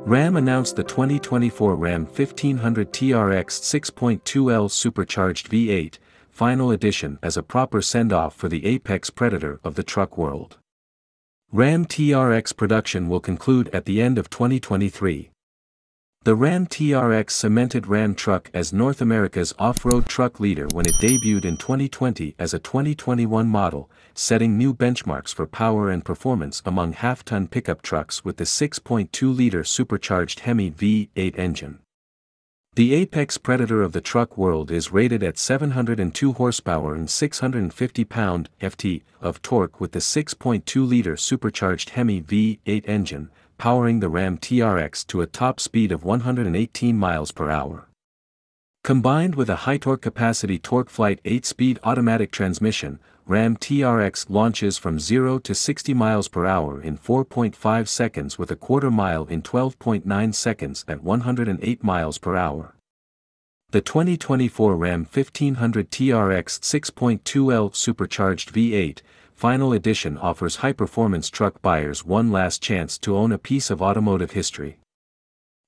Ram announced the 2024 Ram 1500 TRX 6.2L Supercharged V8, Final Edition as a proper send-off for the apex predator of the truck world. Ram TRX production will conclude at the end of 2023. The Ram TRX cemented Ram truck as North America's off-road truck leader when it debuted in 2020 as a 2021 model, setting new benchmarks for power and performance among half-ton pickup trucks with the 6.2-liter supercharged HEMI V8 engine. The apex predator of the truck world is rated at 702 horsepower and 650 pound-ft of torque with the 6.2-liter supercharged HEMI V8 engine, powering the Ram TRX to a top speed of 118 miles per hour. Combined with a high-torque capacity TorqueFlite 8-speed automatic transmission, Ram TRX launches from 0 to 60 miles per hour in 4.5 seconds with a quarter mile in 12.9 seconds at 108 miles per hour. The 2024 Ram 1500 TRX 6.2L Supercharged V8, Final Edition offers high-performance truck buyers one last chance to own a piece of automotive history.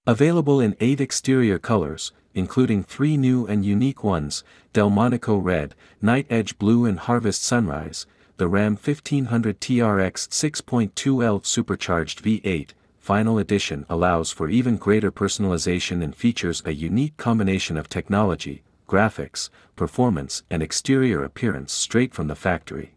Available in 8 exterior colors, including 3 new and unique ones, Delmonico Red, Night Edge Blue and Harvest Sunrise, the Ram 1500 TRX 6.2L Supercharged V8, Final Edition allows for even greater personalization and features a unique combination of technology, graphics, performance and exterior appearance straight from the factory.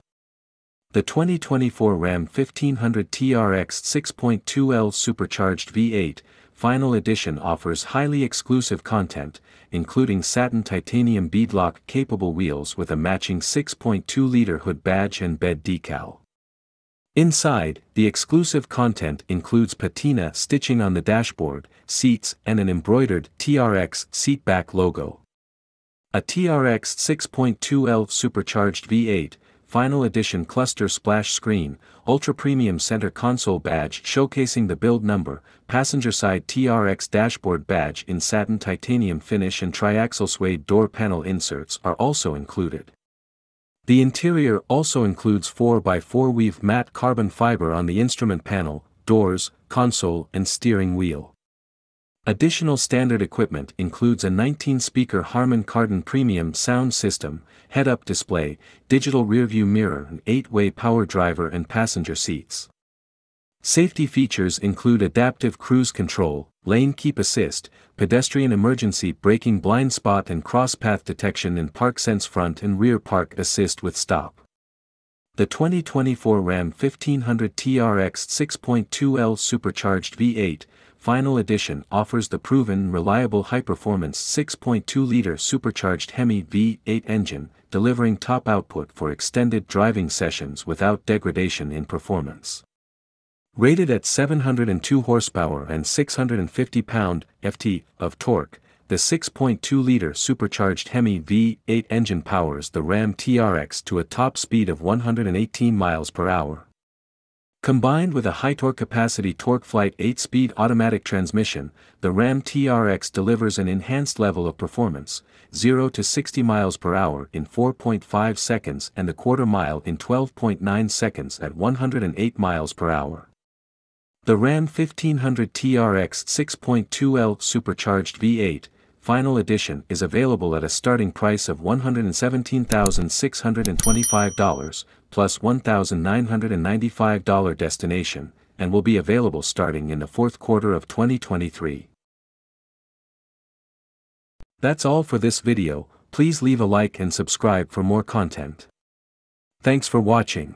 The 2024 Ram 1500 TRX 6.2L Supercharged V8, Final Edition offers highly exclusive content, including satin titanium beadlock-capable wheels with a matching 6.2-liter hood badge and bed decal. Inside, the exclusive content includes patina stitching on the dashboard, seats and an embroidered TRX seatback logo. A TRX 6.2L Supercharged V8, Final Edition cluster splash screen, ultra-premium center console badge showcasing the build number, passenger-side TRX dashboard badge in satin titanium finish and triaxle suede door panel inserts are also included. The interior also includes 4x4 weave matte carbon fiber on the instrument panel, doors, console and steering wheel. Additional standard equipment includes a 19-speaker Harman Kardon premium sound system, head-up display, digital rearview mirror and 8-way power driver and passenger seats. Safety features include adaptive cruise control, lane keep assist, pedestrian emergency braking blind spot and cross-path detection and park sense front and rear park assist with stop. The 2024 Ram 1500 TRX 6.2L Supercharged V8, Final Edition offers the proven reliable high-performance 6.2-liter supercharged HEMI V8 engine, delivering top output for extended driving sessions without degradation in performance. Rated at 702 horsepower and 650 pound-ft of torque, the 6.2-liter supercharged HEMI V8 engine powers the Ram TRX to a top speed of 118 miles per hour. Combined with a high-torque capacity TorqueFlite 8-speed automatic transmission, the Ram TRX delivers an enhanced level of performance, 0 to 60 miles per hour in 4.5 seconds and a quarter mile in 12.9 seconds at 108 miles per hour. The Ram 1500 TRX 6.2L Supercharged V8, Final Edition is available at a starting price of $117,625, plus $1,995 destination, and will be available starting in the fourth quarter of 2023. That's all for this video. Please leave a like and subscribe for more content. Thanks for watching.